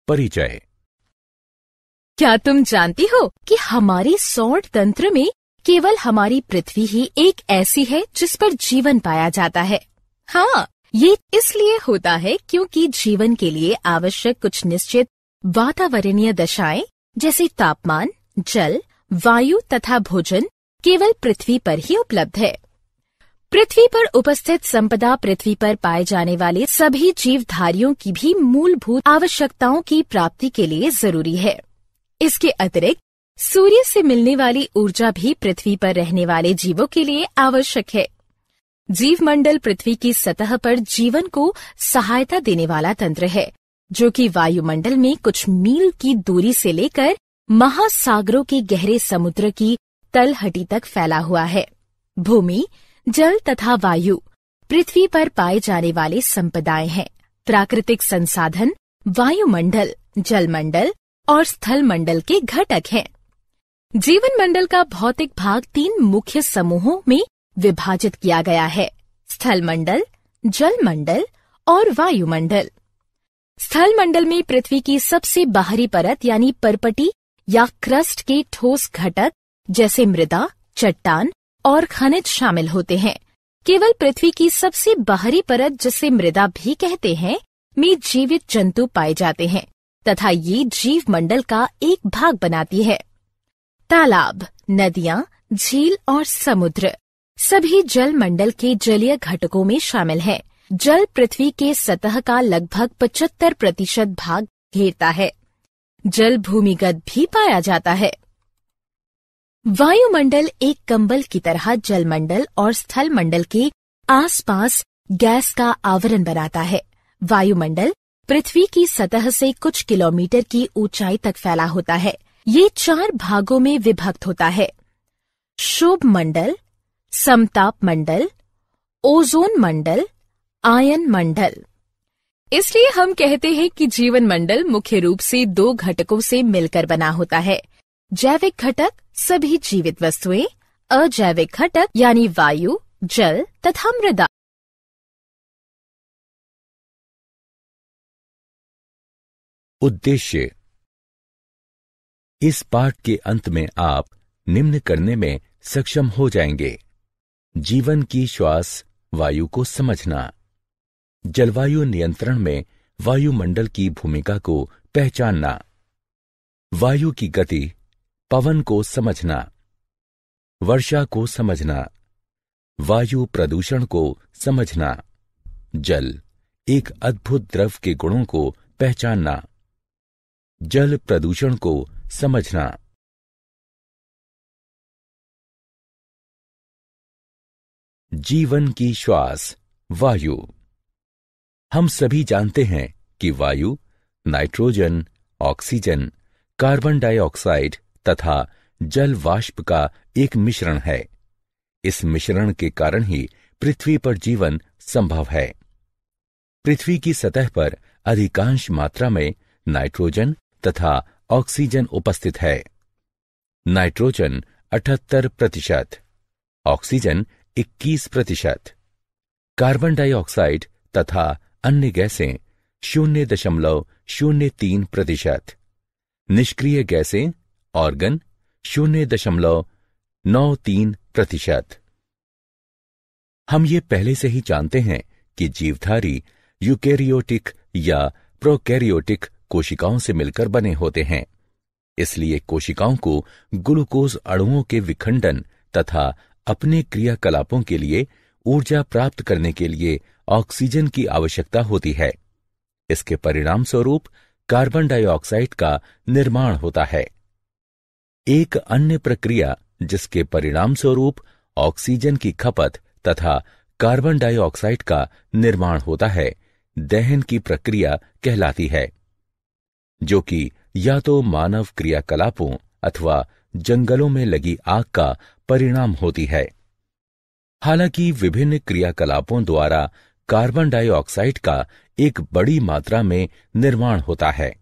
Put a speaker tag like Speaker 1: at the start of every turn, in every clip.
Speaker 1: परिचय।
Speaker 2: क्या तुम जानती हो कि हमारे सौर तंत्र में केवल हमारी पृथ्वी ही एक ऐसी है जिस पर जीवन पाया जाता है? हाँ, ये इसलिए होता है क्योंकि जीवन के लिए आवश्यक कुछ निश्चित वातावरणीय दशाएं जैसे तापमान, जल, वायु तथा भोजन केवल पृथ्वी पर ही उपलब्ध है। पृथ्वी पर उपस्थित संपदा पृथ्वी पर पाए जाने वाले सभी जीवधारियों की भी मूलभूत आवश्यकताओं की प्राप्ति के लिए जरूरी है। इसके अतिरिक्त सूर्य से मिलने वाली ऊर्जा भी पृथ्वी पर रहने वाले जीवों के लिए आवश्यक है। जीवमंडल पृथ्वी की सतह पर जीवन को सहायता देने वाला तंत्र है, जो कि वायुमंडल में कुछ मील की दूरी से लेकर महासागरों के गहरे समुद्र की तलहटी तक फैला हुआ है। भूमि, जल तथा वायु पृथ्वी पर पाए जाने वाले संपदाएं हैं। प्राकृतिक संसाधन वायुमंडल, जलमंडल और स्थल मंडल के घटक हैं। जीवन मंडल का भौतिक भाग 3 मुख्य समूहों में विभाजित किया गया है: स्थल मंडल, जल मंडल और वायुमंडल। स्थल मंडल में पृथ्वी की सबसे बाहरी परत यानी परपटी या क्रस्ट के ठोस घटक जैसे मृदा, चट्टान और खनिज शामिल होते हैं। केवल पृथ्वी की सबसे बाहरी परत, जिसे मृदा भी कहते हैं, में जीवित जंतु पाए जाते हैं तथा ये जीव मंडल का एक भाग बनाती है। तालाब, नदियां, झील और समुद्र सभी जल मंडल के जलीय घटकों में शामिल हैं। जल पृथ्वी के सतह का लगभग 75% भाग घेरता है। जल भूमिगत भी पाया जाता है। वायुमंडल एक कंबल की तरह जलमंडल और स्थल मंडल के आसपास गैस का आवरण बनाता है। वायुमंडल पृथ्वी की सतह से कुछ किलोमीटर की ऊंचाई तक फैला होता है। ये 4 भागों में विभक्त होता है: क्षोभ मंडल, समताप मंडल, ओजोन मंडल, आयन मंडल। इसलिए हम कहते हैं कि जीवन मंडल मुख्य रूप से 2 घटकों से मिलकर बना होता है: जैविक घटक सभी जीवित वस्तुएं, अजैविक घटक यानी वायु, जल तथा मृदा।
Speaker 1: उद्देश्य। इस पाठ के अंत में आप निम्न करने में सक्षम हो जाएंगे: जीवन की श्वास वायु को समझना, जलवायु नियंत्रण में वायुमंडल की भूमिका को पहचानना, वायु की गति, पवन को समझना, वर्षा को समझना, वायु प्रदूषण को समझना, जल एक अद्भुत द्रव के गुणों को पहचानना, जल प्रदूषण को समझना। जीवन की श्वास वायु। हम सभी जानते हैं कि वायु नाइट्रोजन, ऑक्सीजन, कार्बन डाइऑक्साइड तथा जल वाष्प का एक मिश्रण है। इस मिश्रण के कारण ही पृथ्वी पर जीवन संभव है। पृथ्वी की सतह पर अधिकांश मात्रा में नाइट्रोजन तथा ऑक्सीजन उपस्थित है। नाइट्रोजन 78%, ऑक्सीजन 21%, कार्बन डाइऑक्साइड तथा अन्य गैसें 0.03%, निष्क्रिय गैसें ऑर्गन 0.93%। हम ये पहले से ही जानते हैं कि जीवधारी यूकेरियोटिक या प्रोकैरियोटिक कोशिकाओं से मिलकर बने होते हैं। इसलिए कोशिकाओं को ग्लूकोज अणुओं के विखंडन तथा अपने क्रियाकलापों के लिए ऊर्जा प्राप्त करने के लिए ऑक्सीजन की आवश्यकता होती है। इसके परिणाम स्वरूप कार्बन डाइऑक्साइड का निर्माण होता है। एक अन्य प्रक्रिया जिसके परिणाम स्वरूप ऑक्सीजन की खपत तथा कार्बन डाइऑक्साइड का निर्माण होता है, दहन की प्रक्रिया कहलाती है, जो कि या तो मानव क्रियाकलापों अथवा जंगलों में लगी आग का परिणाम होती है। हालांकि विभिन्न क्रियाकलापों द्वारा कार्बन डाइऑक्साइड का एक बड़ी मात्रा में निर्माण होता है,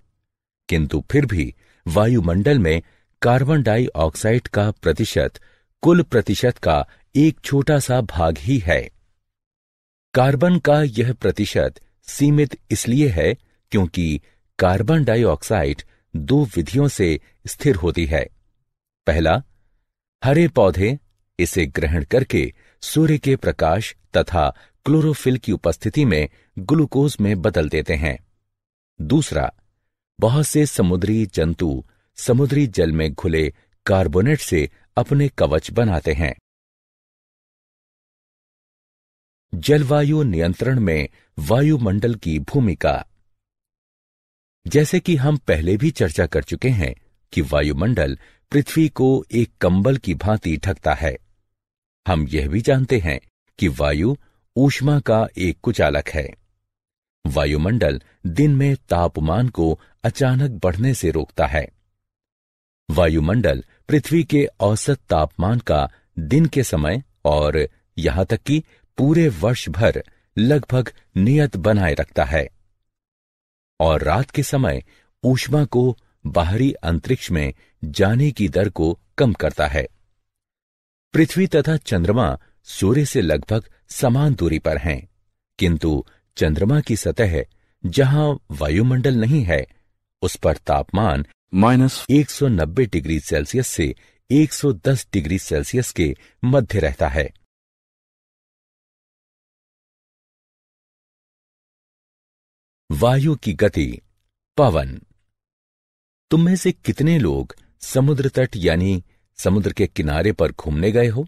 Speaker 1: किंतु फिर भी वायुमंडल में कार्बन डाइऑक्साइड का प्रतिशत कुल प्रतिशत का एक छोटा सा भाग ही है। कार्बन का यह प्रतिशत सीमित इसलिए है क्योंकि कार्बन डाइऑक्साइड दो विधियों से स्थिर होती है। पहला, हरे पौधे इसे ग्रहण करके सूर्य के प्रकाश तथा क्लोरोफिल की उपस्थिति में ग्लूकोज में बदल देते हैं। दूसरा, बहुत से समुद्री जंतु समुद्री जल में घुले कार्बोनेट से अपने कवच बनाते हैं। जलवायु नियंत्रण में वायुमंडल की भूमिका। जैसे कि हम पहले भी चर्चा कर चुके हैं कि वायुमंडल पृथ्वी को एक कंबल की भांति ढकता है। हम यह भी जानते हैं कि वायु ऊष्मा का एक कुचालक है। वायुमंडल दिन में तापमान को अचानक बढ़ने से रोकता है। वायुमंडल पृथ्वी के औसत तापमान का दिन के समय और यहां तक कि पूरे वर्ष भर लगभग नियत बनाए रखता है और रात के समय ऊष्मा को बाहरी अंतरिक्ष में जाने की दर को कम करता है। पृथ्वी तथा चंद्रमा सूर्य से लगभग समान दूरी पर हैं, किंतु चंद्रमा की सतह जहां वायुमंडल नहीं है, उस पर तापमान -190 डिग्री सेल्सियस से 110 डिग्री सेल्सियस के मध्य रहता है। वायु की गति। पवन। तुम में से कितने लोग समुद्र तट यानी समुद्र के किनारे पर घूमने गए हो?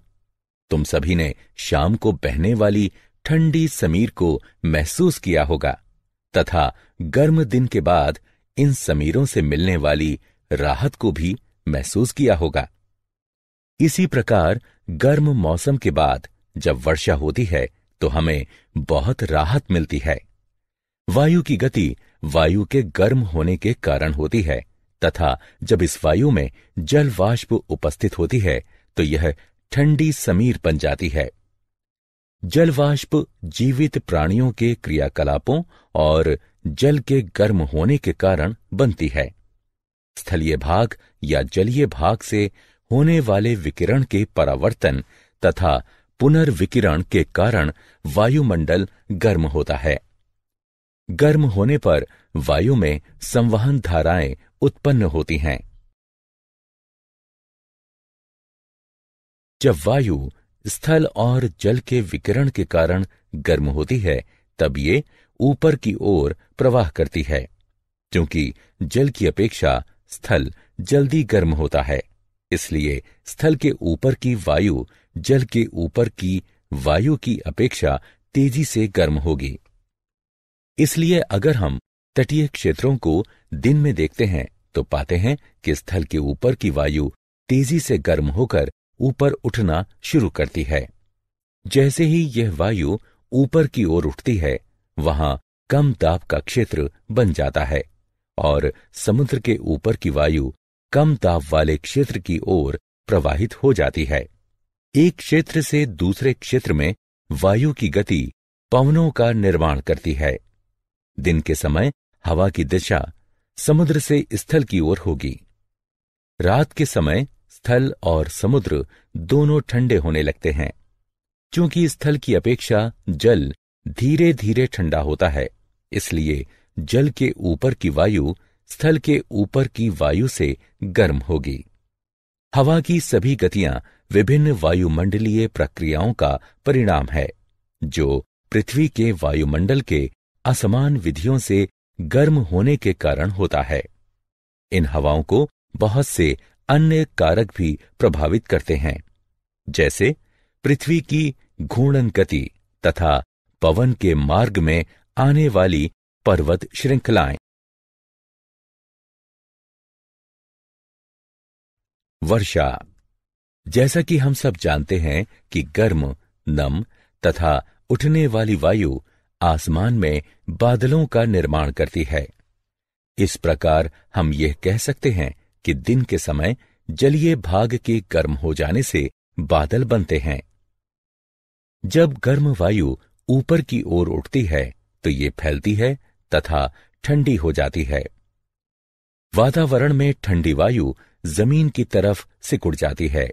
Speaker 1: तुम सभी ने शाम को बहने वाली ठंडी समीर को महसूस किया होगा तथा गर्म दिन के बाद इन समीरों से मिलने वाली राहत को भी महसूस किया होगा। इसी प्रकार गर्म मौसम के बाद जब वर्षा होती है तो हमें बहुत राहत मिलती है। वायु की गति वायु के गर्म होने के कारण होती है तथा जब इस वायु में जल वाष्प उपस्थित होती है तो यह ठंडी समीर बन जाती है। जल वाष्प जीवित प्राणियों के क्रियाकलापों और जल के गर्म होने के कारण बनती है। स्थलीय भाग या जलीय भाग से होने वाले विकिरण के परावर्तन तथा पुनर्विकिरण के कारण वायुमंडल गर्म होता है। गर्म होने पर वायु में संवहन धाराएं उत्पन्न होती हैं। जब वायु स्थल और जल के विकिरण के कारण गर्म होती है तब ये ऊपर की ओर प्रवाह करती है। क्योंकि जल की अपेक्षा स्थल जल्दी गर्म होता है, इसलिए स्थल के ऊपर की वायु जल के ऊपर की वायु की अपेक्षा तेजी से गर्म होगी। इसलिए अगर हम तटीय क्षेत्रों को दिन में देखते हैं तो पाते हैं कि स्थल के ऊपर की वायु तेजी से गर्म होकर ऊपर उठना शुरू करती है। जैसे ही यह वायु ऊपर की ओर उठती है, वहां कम दाब का क्षेत्र बन जाता है और समुद्र के ऊपर की वायु कम दाब वाले क्षेत्र की ओर प्रवाहित हो जाती है। एक क्षेत्र से दूसरे क्षेत्र में वायु की गति पवनों का निर्माण करती है। दिन के समय हवा की दिशा समुद्र से स्थल की ओर होगी। रात के समय स्थल और समुद्र दोनों ठंडे होने लगते हैं। क्योंकि स्थल की अपेक्षा जल धीरे धीरे ठंडा होता है, इसलिए जल के ऊपर की वायु स्थल के ऊपर की वायु से गर्म होगी। हवा की सभी गतियां विभिन्न वायुमंडलीय प्रक्रियाओं का परिणाम है, जो पृथ्वी के वायुमंडल के असमान विधियों से गर्म होने के कारण होता है। इन हवाओं को बहुत से अन्य कारक भी प्रभावित करते हैं, जैसे पृथ्वी की घूर्णन गति तथा पवन के मार्ग में आने वाली पर्वत श्रृंखलाएं। वर्षा। जैसा कि हम सब जानते हैं कि गर्म, नम तथा उठने वाली वायु आसमान में बादलों का निर्माण करती है। इस प्रकार हम यह कह सकते हैं कि दिन के समय जलीय भाग के गर्म हो जाने से बादल बनते हैं। जब गर्म वायु ऊपर की ओर उठती है तो ये फैलती है तथा ठंडी हो जाती है। वातावरण में ठंडी वायु जमीन की तरफ सिकुड़ जाती है।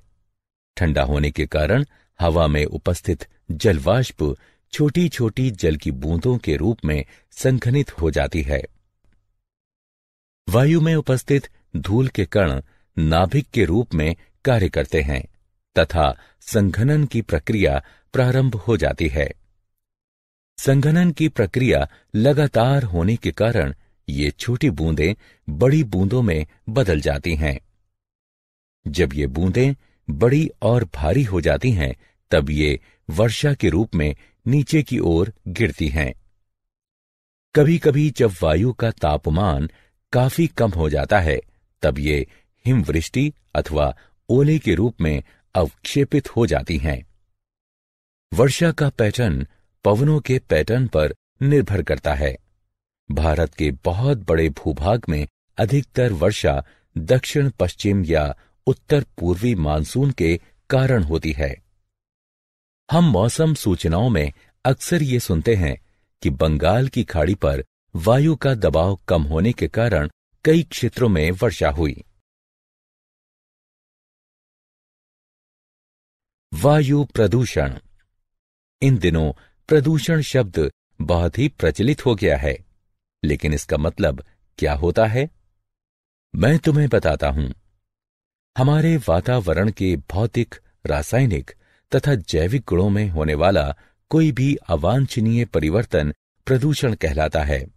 Speaker 1: ठंडा होने के कारण हवा में उपस्थित जलवाष्प छोटी छोटी जल की बूंदों के रूप में संघनित हो जाती है। वायु में उपस्थित धूल के कण नाभिक के रूप में कार्य करते हैं तथा संघनन की प्रक्रिया प्रारंभ हो जाती है। संघनन की प्रक्रिया लगातार होने के कारण ये छोटी बूंदें बड़ी बूंदों में बदल जाती हैं। जब ये बूंदें बड़ी और भारी हो जाती हैं, तब ये वर्षा के रूप में नीचे की ओर गिरती हैं। कभी कभी जब वायु का तापमान काफी कम हो जाता है, तब ये हिमवृष्टि अथवा ओले के रूप में अवक्षेपित हो जाती हैं। वर्षा का पैटर्न पवनों के पैटर्न पर निर्भर करता है। भारत के बहुत बड़े भूभाग में अधिकतर वर्षा दक्षिण पश्चिम या उत्तर पूर्वी मानसून के कारण होती है। हम मौसम सूचनाओं में अक्सर ये सुनते हैं कि बंगाल की खाड़ी पर वायु का दबाव कम होने के कारण कई क्षेत्रों में वर्षा हुई। वायु प्रदूषण। इन दिनों प्रदूषण शब्द बहुत ही प्रचलित हो गया है, लेकिन इसका मतलब क्या होता है, मैं तुम्हें बताता हूं। हमारे वातावरण के भौतिक, रासायनिक तथा जैविक गुणों में होने वाला कोई भी अवांछनीय परिवर्तन प्रदूषण कहलाता है।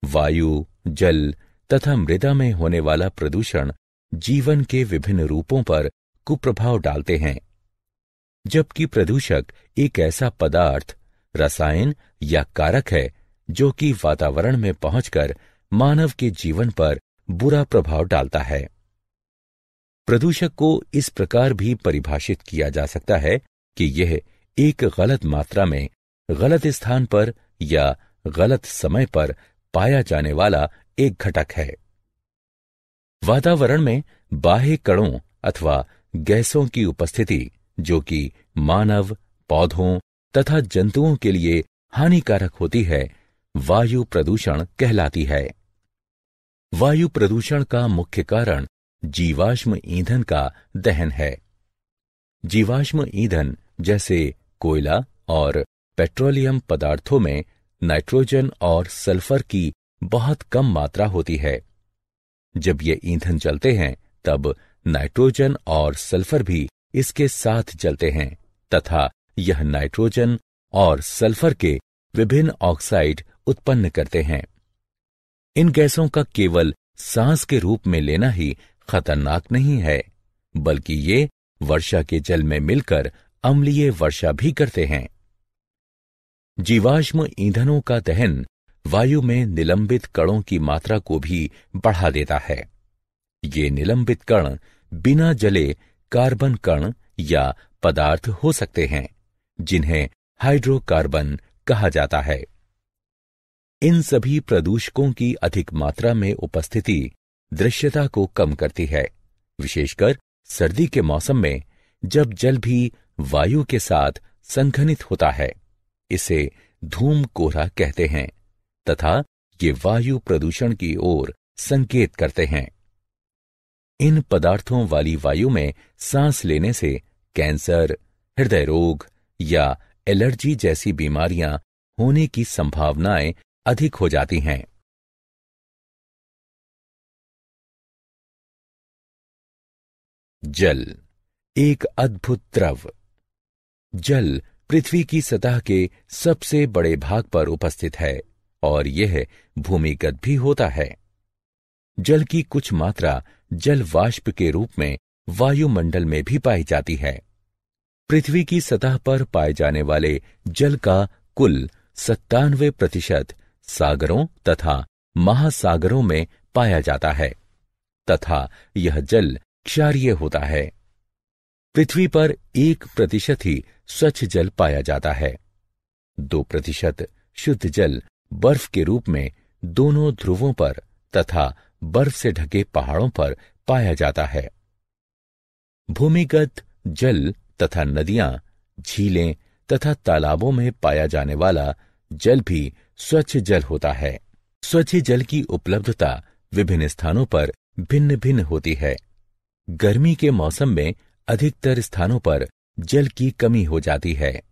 Speaker 1: वायु, जल तथा मृदा में होने वाला प्रदूषण जीवन के विभिन्न रूपों पर कुप्रभाव डालते हैं। जबकि प्रदूषक एक ऐसा पदार्थ, रसायन या कारक है जो कि वातावरण में पहुंचकर मानव के जीवन पर बुरा प्रभाव डालता है। प्रदूषक को इस प्रकार भी परिभाषित किया जा सकता है कि यह एक गलत मात्रा में, गलत स्थान पर या गलत समय पर पाया जाने वाला एक घटक है। वातावरण में बाह्य कणों अथवा गैसों की उपस्थिति जो कि मानव, पौधों तथा जंतुओं के लिए हानिकारक होती है, वायु प्रदूषण कहलाती है। वायु प्रदूषण का मुख्य कारण जीवाश्म ईंधन का दहन है। जीवाश्म ईंधन जैसे कोयला और पेट्रोलियम पदार्थों में नाइट्रोजन और सल्फर की बहुत कम मात्रा होती है। जब ये ईंधन जलते हैं, तब नाइट्रोजन और सल्फर भी इसके साथ जलते हैं तथा यह नाइट्रोजन और सल्फर के विभिन्न ऑक्साइड उत्पन्न करते हैं। इन गैसों का केवल सांस के रूप में लेना ही खतरनाक नहीं है, बल्कि ये वर्षा के जल में मिलकर अम्लीय वर्षा भी करते हैं। जीवाश्म ईंधनों का दहन वायु में निलंबित कणों की मात्रा को भी बढ़ा देता है। ये निलंबित कण बिना जले कार्बन कण या पदार्थ हो सकते हैं, जिन्हें हाइड्रोकार्बन कहा जाता है। इन सभी प्रदूषकों की अधिक मात्रा में उपस्थिति दृश्यता को कम करती है, विशेषकर सर्दी के मौसम में जब जल भी वायु के साथ संघनित होता है। इसे धूम कोहरा कहते हैं तथा ये वायु प्रदूषण की ओर संकेत करते हैं। इन पदार्थों वाली वायु में सांस लेने से कैंसर, हृदय रोग या एलर्जी जैसी बीमारियां होने की संभावनाएं अधिक हो जाती हैं। जल एक अद्भुत द्रव। जल पृथ्वी की सतह के सबसे बड़े भाग पर उपस्थित है और यह भूमिगत भी होता है। जल की कुछ मात्रा जल वाष्प के रूप में वायुमंडल में भी पाई जाती है। पृथ्वी की सतह पर पाए जाने वाले जल का कुल 97% सागरों तथा महासागरों में पाया जाता है तथा यह जल क्षारीय होता है। पृथ्वी पर 1% ही स्वच्छ जल पाया जाता है। 2% शुद्ध जल बर्फ के रूप में दोनों ध्रुवों पर तथा बर्फ से ढके पहाड़ों पर पाया जाता है। भूमिगत जल तथा नदियां, झीलें तथा तालाबों में पाया जाने वाला जल भी स्वच्छ जल होता है। स्वच्छ जल की उपलब्धता विभिन्न स्थानों पर भिन्न भिन्न होती है। गर्मी के मौसम में अधिकतर स्थानों पर जल की कमी हो जाती है।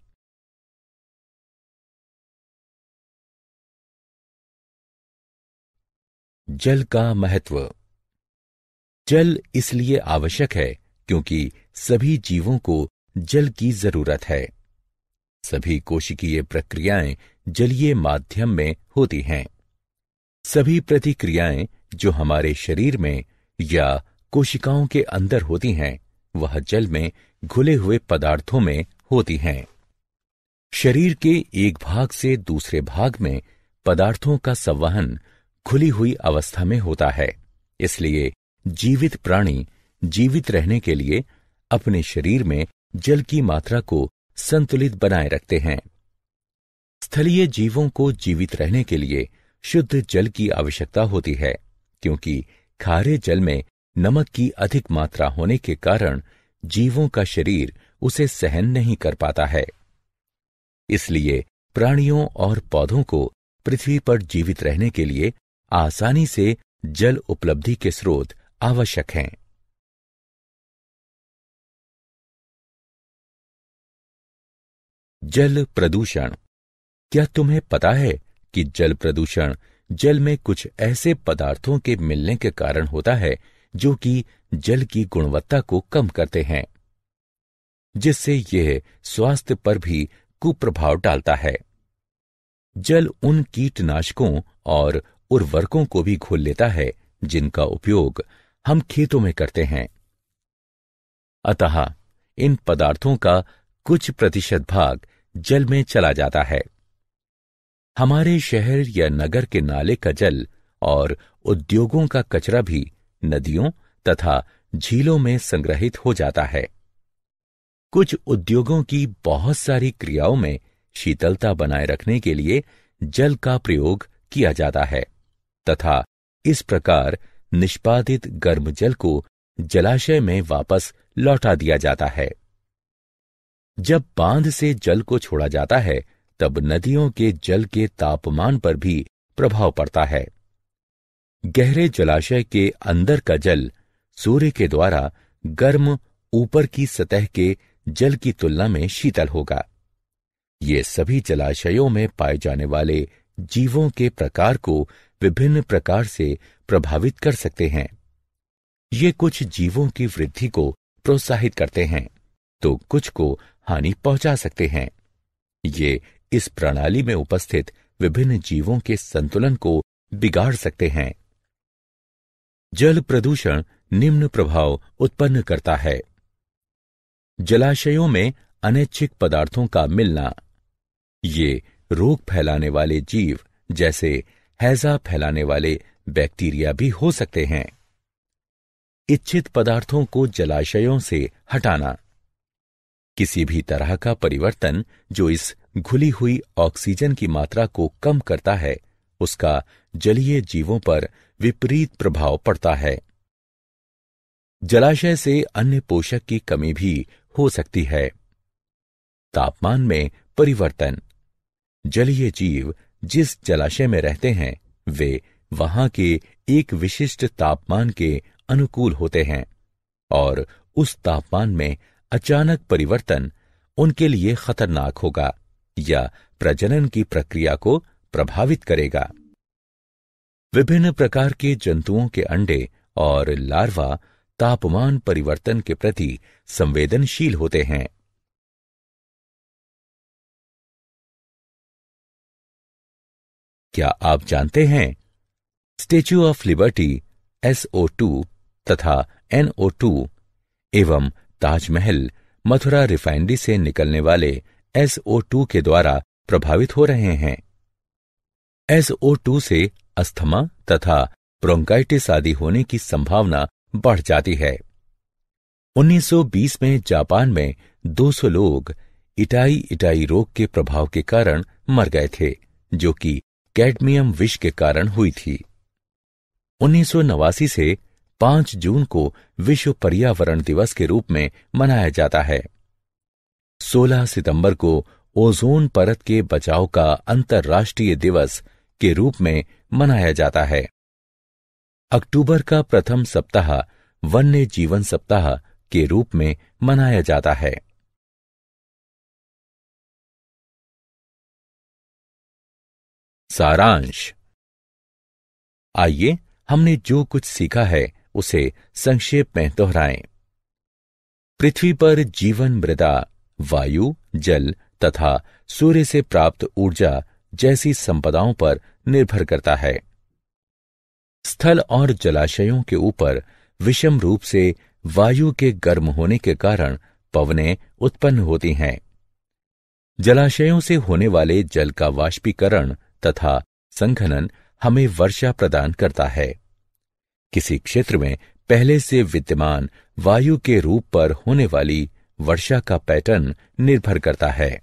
Speaker 1: जल का महत्व। जल इसलिए आवश्यक है क्योंकि सभी जीवों को जल की जरूरत है। सभी कोशिकीय प्रक्रियाएं जलीय माध्यम में होती हैं। सभी प्रतिक्रियाएं जो हमारे शरीर में या कोशिकाओं के अंदर होती हैं, वह जल में घुले हुए पदार्थों में होती हैं। शरीर के एक भाग से दूसरे भाग में पदार्थों का संवहन खुली हुई अवस्था में होता है। इसलिए जीवित प्राणी जीवित रहने के लिए अपने शरीर में जल की मात्रा को संतुलित बनाए रखते हैं। स्थलीय जीवों को जीवित रहने के लिए शुद्ध जल की आवश्यकता होती है, क्योंकि खारे जल में नमक की अधिक मात्रा होने के कारण जीवों का शरीर उसे सहन नहीं कर पाता है। इसलिए प्राणियों और पौधों को पृथ्वी पर जीवित रहने के लिए आसानी से जल उपलब्धि के स्रोत आवश्यक हैं। जल प्रदूषण। क्या तुम्हें पता है कि जल प्रदूषण जल में कुछ ऐसे पदार्थों के मिलने के कारण होता है जो कि जल की गुणवत्ता को कम करते हैं, जिससे यह स्वास्थ्य पर भी कुप्रभाव डालता है। जल उन कीटनाशकों और उर्वरकों को भी घोल लेता है जिनका उपयोग हम खेतों में करते हैं। अतः इन पदार्थों का कुछ प्रतिशत भाग जल में चला जाता है। हमारे शहर या नगर के नाले का जल और उद्योगों का कचरा भी नदियों तथा झीलों में संग्रहित हो जाता है। कुछ उद्योगों की बहुत सारी क्रियाओं में शीतलता बनाए रखने के लिए जल का प्रयोग किया जाता है तथा इस प्रकार निष्पादित गर्म जल को जलाशय में वापस लौटा दिया जाता है। जब बांध से जल को छोड़ा जाता है, तब नदियों के जल के तापमान पर भी प्रभाव पड़ता है। गहरे जलाशय के अंदर का जल सूर्य के द्वारा गर्म ऊपर की सतह के जल की तुलना में शीतल होगा। ये सभी जलाशयों में पाए जाने वाले जीवों के प्रकार को विभिन्न प्रकार से प्रभावित कर सकते हैं। ये कुछ जीवों की वृद्धि को प्रोत्साहित करते हैं, तो कुछ को हानि पहुंचा सकते हैं। ये इस प्रणाली में उपस्थित विभिन्न जीवों के संतुलन को बिगाड़ सकते हैं। जल प्रदूषण निम्न प्रभाव उत्पन्न करता है। जलाशयों में अनैच्छिक पदार्थों का मिलना। ये रोग फैलाने वाले जीव जैसे हैजा फैलाने वाले बैक्टीरिया भी हो सकते हैं। इच्छित पदार्थों को जलाशयों से हटाना। किसी भी तरह का परिवर्तन जो इस घुली हुई ऑक्सीजन की मात्रा को कम करता है, उसका जलीय जीवों पर विपरीत प्रभाव पड़ता है। जलाशय से अन्य पोषक की कमी भी हो सकती है। तापमान में परिवर्तन। जलीय जीव जिस जलाशय में रहते हैं, वे वहां के एक विशिष्ट तापमान के अनुकूल होते हैं और उस तापमान में अचानक परिवर्तन उनके लिए खतरनाक होगा या प्रजनन की प्रक्रिया को प्रभावित करेगा। विभिन्न प्रकार के जंतुओं के अंडे और लार्वा तापमान परिवर्तन के प्रति संवेदनशील होते हैं। क्या आप जानते हैं, स्टैच्यू ऑफ लिबर्टी SO2 तथा NO2 एवं ताजमहल मथुरा रिफाइनरी से निकलने वाले SO2 के द्वारा प्रभावित हो रहे हैं। SO2 से अस्थमा तथा ब्रोंकाइटिस आदि होने की संभावना बढ़ जाती है। 1920 में जापान में 200 लोग इटाई रोग के प्रभाव के कारण मर गए थे, जो कि कैडमियम विष के कारण हुई थी। 1989 से 5 जून को विश्व पर्यावरण दिवस के रूप में मनाया जाता है। 16 सितंबर को ओजोन परत के बचाव का अंतर्राष्ट्रीय दिवस के रूप में मनाया जाता है। अक्टूबर का प्रथम सप्ताह वन्य जीवन सप्ताह के रूप में मनाया जाता है। सारांश। आइए हमने जो कुछ सीखा है उसे संक्षेप में दोहराएं। पृथ्वी पर जीवन मृदा, वायु, जल तथा सूर्य से प्राप्त ऊर्जा जैसी संपदाओं पर निर्भर करता है। स्थल और जलाशयों के ऊपर विषम रूप से वायु के गर्म होने के कारण पवनें उत्पन्न होती हैं। जलाशयों से होने वाले जल का वाष्पीकरण तथा संघनन हमें वर्षा प्रदान करता है। किसी क्षेत्र में पहले से विद्यमान वायु के रूप पर होने वाली वर्षा का पैटर्न निर्भर करता है।